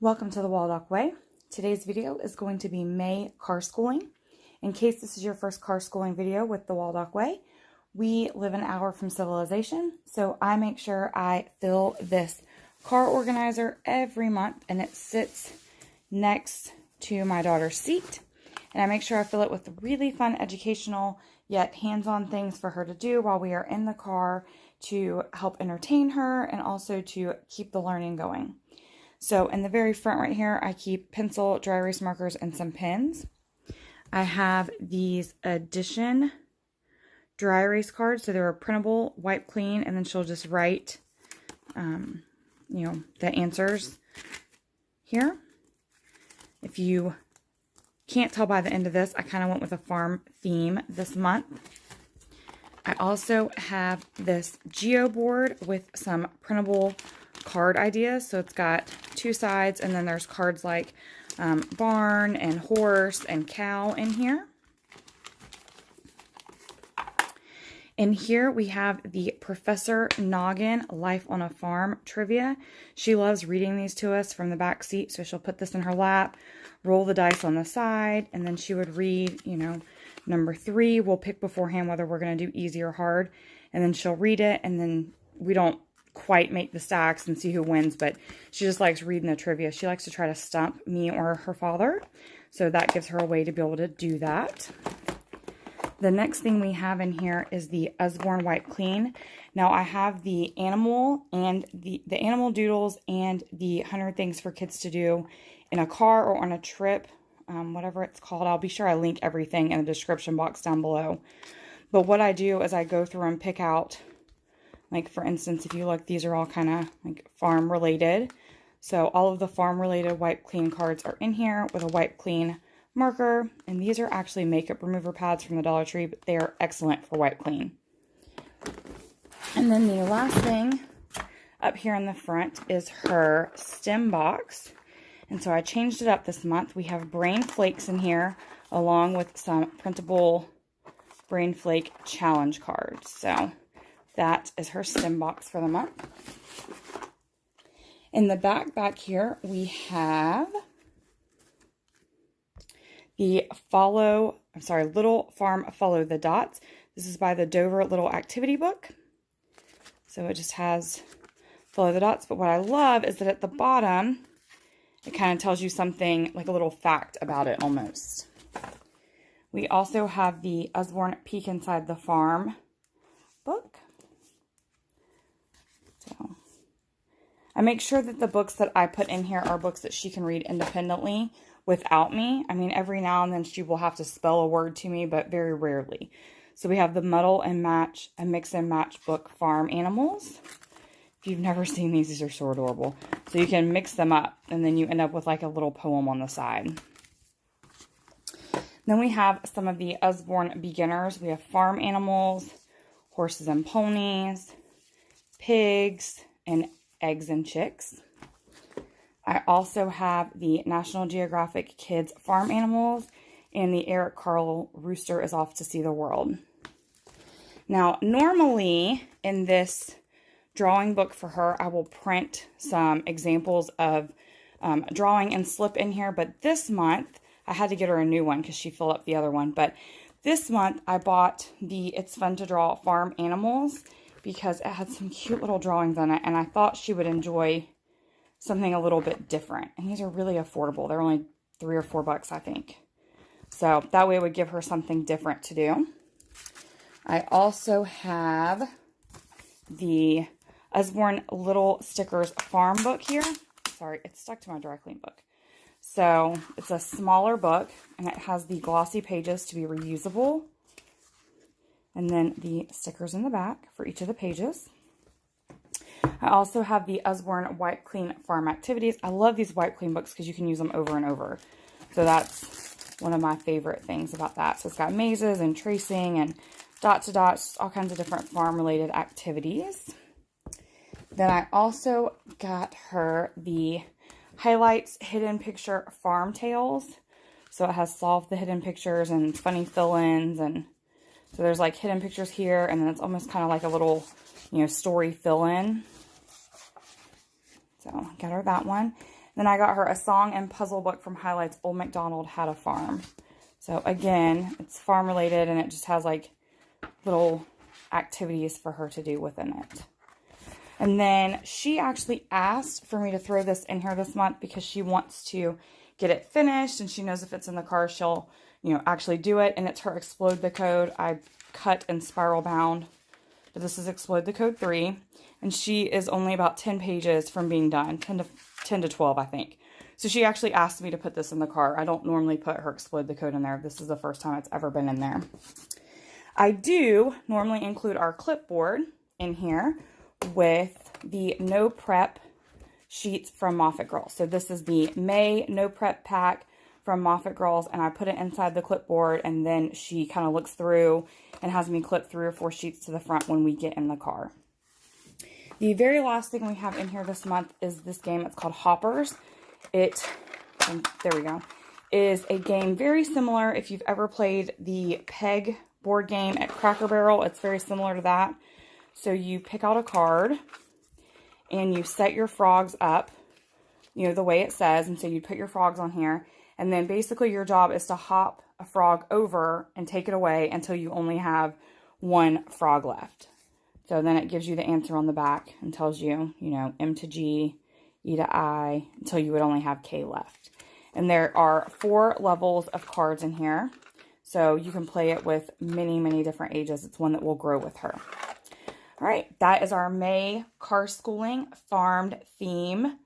Welcome to the Waldock Way. Today's video is going to be May Carschooling. In case this is your first Carschooling video with the Waldock Way, we live an hour from civilization, so I make sure I fill this car organizer every month, and it sits next to my daughter's seat. And I make sure I fill it with really fun, educational, yet hands-on things for her to do while we are in the car to help entertain her and also to keep the learning going. So in the very front right here, I keep pencil, dry erase markers, and some pens. I have these Edition dry erase cards. So they're a printable, wipe clean, and then she'll just write, the answers here. If you can't tell by the end of this, I kind of went with a farm theme this month. I also have this Geoboard with some printable card ideas. So it's got two sides, and then there's cards like barn and horse and cow in here. In here we have the Professor Noggin Life on a Farm trivia. She loves reading these to us from the back seat, so she'll put this in her lap, roll the dice on the side, and then she would read, number 3. We'll pick beforehand whether we're going to do easy or hard, and then she'll read it, and then we don't quite make the stacks and see who wins, but she just likes reading the trivia. She likes to try to stump me or her father, so that gives her a way to be able to do that. The next thing we have in here is the Usborne Wipe Clean. Now I have the animal and the animal doodles and the 100 things for kids to do in a car or on a trip, whatever it's called. I'll be sure I link everything in the description box down below. But what I do is I go through and pick out, like for instance, if you look, these are all kind of like farm related. So all of the farm related wipe clean cards are in here with a wipe clean marker. And these are actually makeup remover pads from the Dollar Tree, but they are excellent for wipe clean. And then the last thing up here in the front is her stem box. And so I changed it up this month. We have Brain Flakes in here along with some printable Brain Flake challenge cards. So that is her stem box for the month. In the back here, we have the Little Farm Follow the Dots. This is by the Dover Little Activity Book. So it just has follow the dots. But what I love is that at the bottom, it kind of tells you something, like a little fact about it almost. We also have the Usborne Peek Inside the Farm book. So I make sure that the books that I put in here are books that she can read independently without me. I mean, every now and then she will have to spell a word to me, but very rarely. So we have the Muddle and Match, a Mix and Match book, Farm Animals. If you've never seen these are so adorable. So you can mix them up, and then you end up with like a little poem on the side. Then we have some of the Usborne beginners. We have farm animals, horses and ponies, pigs, and eggs and chicks. I also have the National Geographic Kids Farm Animals and the Eric Carle Rooster is Off to See the World. Now, normally in this drawing book for her, I will print some examples of drawing and slip in here, but this month, I had to get her a new one because she filled up the other one, but this month I bought the It's Fun to Draw Farm Animals because it had some cute little drawings on it, and I thought she would enjoy something a little bit different. And these are really affordable. They're only $3 or $4, I think. So that way it would give her something different to do. I also have the Usborne Little Stickers Farm book here. Sorry, it's stuck to my dry clean book. So it's a smaller book, and it has the glossy pages to be reusable. And then the stickers in the back for each of the pages. I also have the Usborne Wipe Clean Farm Activities. I love these wipe clean books because you can use them over and over. So that's one of my favorite things about that. So it's got mazes and tracing and dot to dots, all kinds of different farm related activities. Then I also got her the Highlights Hidden Picture Farm Tales. So it has Solve the Hidden Pictures and funny fill-ins, and so there's like hidden pictures here, and then it's almost kind of like a little, story fill-in. So got her that one. Then I got her a song and puzzle book from Highlights, Old MacDonald Had a Farm. So again, it's farm related and it just has like little activities for her to do within it. And then she actually asked for me to throw this in here this month because she wants to get it finished and she knows if it's in the car, she'll, you know, actually do it. And it's her Explode the Code. I cut and spiral bound, but this is Explode the Code 3. And she is only about 10 pages from being done, 10 to 12, I think. So she actually asked me to put this in the car. I don't normally put her Explode the Code in there. This is the first time it's ever been in there. I do normally include our clipboard in here with the no prep sheets from Moffatt Girls. So this is the May no prep pack from Moffatt Girls, and I put it inside the clipboard, and then she kind of looks through and has me clip 3 or 4 sheets to the front when we get in the car. The very last thing we have in here this month is this game. It's called Hoppers. There we go, is a game very similar if you've ever played the Peg board game at Cracker Barrel. It's very similar to that. So you pick out a card and you set your frogs up, you know, the way it says. And so you put your frogs on here. And then basically your job is to hop a frog over and take it away until you only have 1 frog left. So then it gives you the answer on the back and tells you, you know, M to G, E to I, until you would only have K left. And there are 4 levels of cards in here. So you can play it with many, many different ages. It's one that will grow with her. All right, that is our May Carschooling farmed theme